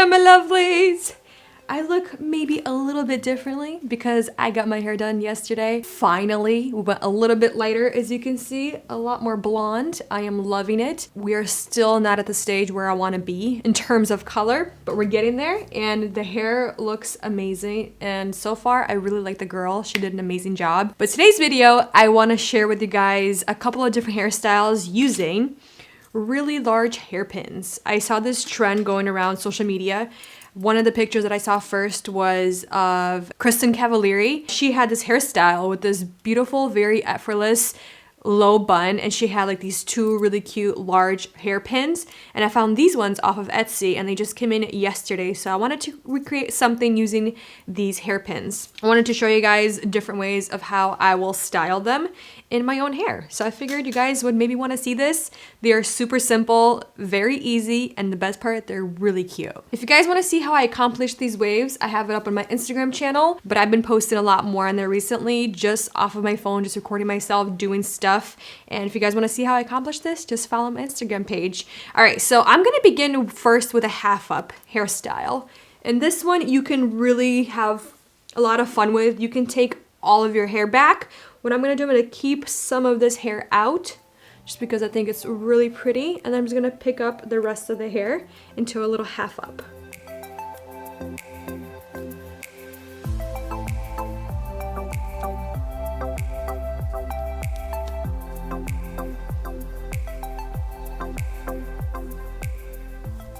up, my lovelies? I look maybe a little bit differently because I got my hair done yesterday. Finally, we went a little bit lighter, as you can see, a lot more blonde. I am loving it. We are still not at the stage where I want to be in terms of color, but we're getting there and the hair looks amazing. And so far, I really like the girl. She did an amazing job. But today's video, I want to share with you guys a couple of different hairstyles using really large hairpins. I saw this trend going around social media. One of the pictures that I saw first was of Kristen Cavallari. She had this hairstyle with this beautiful, very effortless low bun, and she had like these two really cute large hairpins, and I found these ones off of Etsy and they just came in yesterday, so I wanted to recreate something using these hairpins. I wanted to show you guys different ways of how I will style them in my own hair. So I figured you guys would maybe want to see this. They are super simple, very easy, and the best part, they're really cute. If you guys want to see how I accomplish these waves, I have it up on my Instagram channel, but I've been posting a lot more on there recently, just off of my phone, just recording myself doing stuff. And if you guys want to see how I accomplish this, just follow my Instagram page. All right, so I'm going to begin first with a half up hairstyle. And this one you can really have a lot of fun with. You can take all of your hair back. What I'm going to do, I'm going to keep some of this hair out just because I think it's really pretty. And then I'm just going to pick up the rest of the hair into a little half up.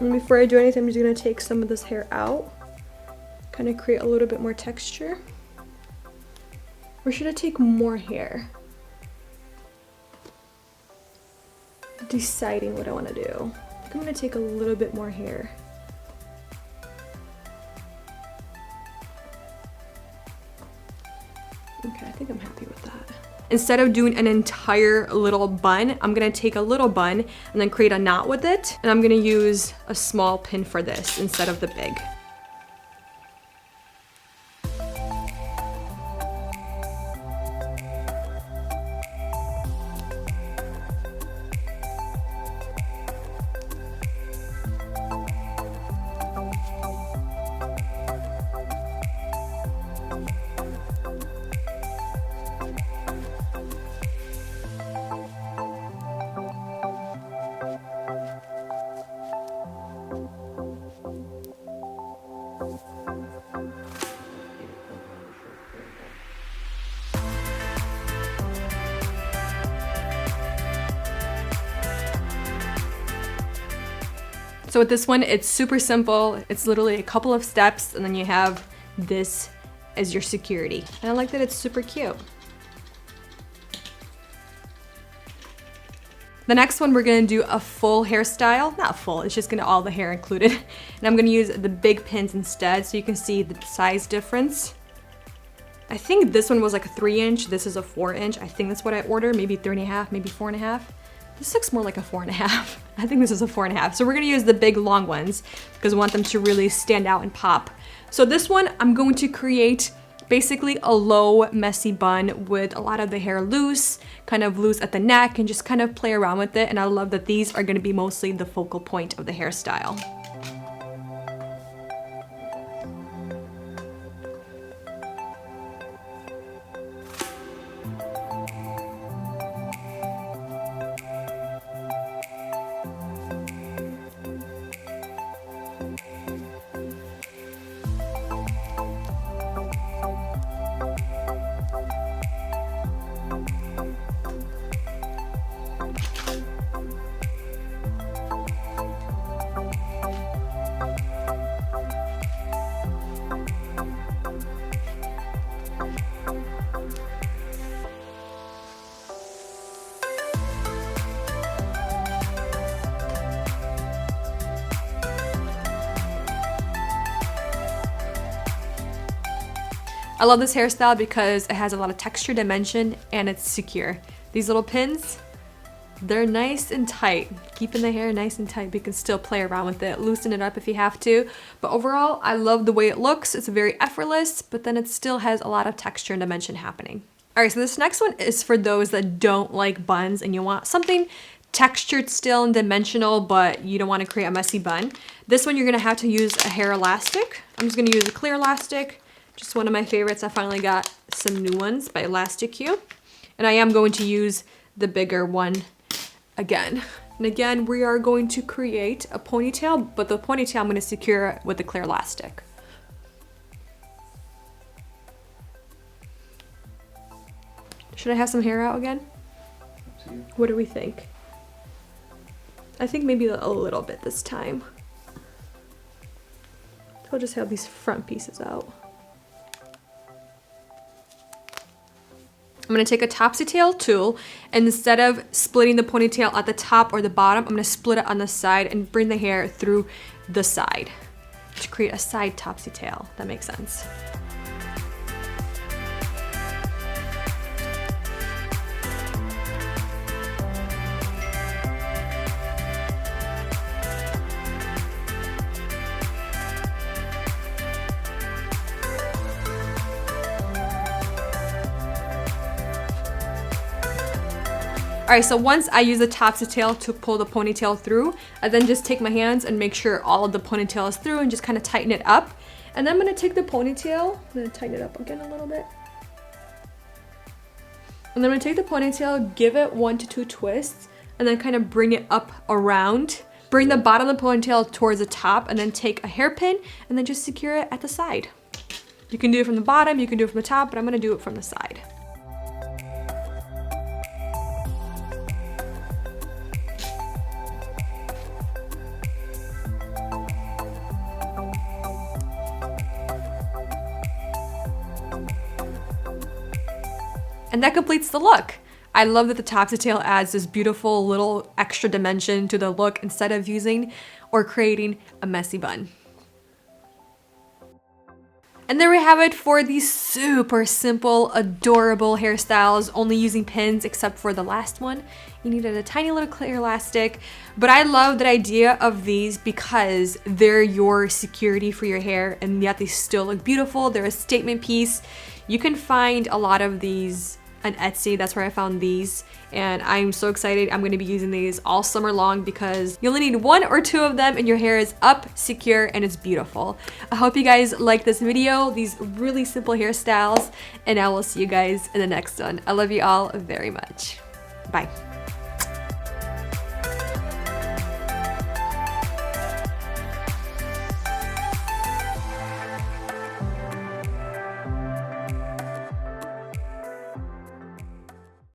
And before I do anything, I'm just going to take some of this hair out, kind of create a little bit more texture. Or should I take more hair? Deciding what I want to do. I think I'm going to take a little bit more hair. Okay, I think I'm happy with that. Instead of doing an entire little bun, I'm gonna take a little bun and then create a knot with it. And I'm gonna use a small pin for this instead of the big. So with this one, it's super simple. It's literally a couple of steps and then you have this as your security. And I like that it's super cute. The next one, we're gonna do a full hairstyle. Not full, it's just gonna all the hair included. And I'm gonna use the big pins instead so you can see the size difference. I think this one was like a 3-inch, this is a 4-inch. I think that's what I ordered, maybe 3.5, maybe 4.5. This looks more like a 4.5. I think this is a 4.5. So we're gonna use the big long ones because we want them to really stand out and pop. So this one, I'm going to create basically a low, messy bun with a lot of the hair loose, kind of loose at the neck, and just kind of play around with it. And I love that these are gonna be mostly the focal point of the hairstyle. I love this hairstyle because it has a lot of texture, dimension, and it's secure. These little pins, they're nice and tight, keeping the hair nice and tight, but you can still play around with it, loosen it up if you have to. But overall, I love the way it looks. It's very effortless, but then it still has a lot of texture and dimension happening. All right, so this next one is for those that don't like buns and you want something textured still and dimensional, but you don't want to create a messy bun. This one you're gonna have to use a hair elastic. I'm just gonna use a clear elastic, just one of my favorites. I finally got some new ones by Elastic Q. And I am going to use the bigger one again. And again, we are going to create a ponytail, but the ponytail I'm gonna secure with the clear elastic. Should I have some hair out again? What do we think? I think maybe a little bit this time. I'll just have these front pieces out. I'm gonna take a Topsy tail tool, and instead of splitting the ponytail at the top or the bottom, I'm gonna split it on the side and bring the hair through the side to create a side Topsy tail. That makes sense. Alright, so once I use the Topsy tail to pull the ponytail through, I then just take my hands and make sure all of the ponytail is through and just kind of tighten it up. And then I'm going to take the ponytail, I'm going to tighten it up again a little bit. And then I'm going to take the ponytail, give it 1 to 2 twists, and then kind of bring it up around. Bring the bottom of the ponytail towards the top, and then take a hairpin and then just secure it at the side. You can do it from the bottom, you can do it from the top, but I'm going to do it from the side. And that completes the look. I love that the Topsy tail adds this beautiful little extra dimension to the look instead of using or creating a messy bun. And there we have it for these super simple, adorable hairstyles, only using pins except for the last one. You needed a tiny little clear elastic, but I love the idea of these because they're your security for your hair, and yet they still look beautiful. They're a statement piece. You can find a lot of these on Etsy. That's where I found these, and I'm so excited. I'm going to be using these all summer long because you only need 1 or 2 of them and your hair is up, secure, and it's beautiful. I hope you guys like this video, these really simple hairstyles, and I will see you guys in the next one. I love you all very much. Bye.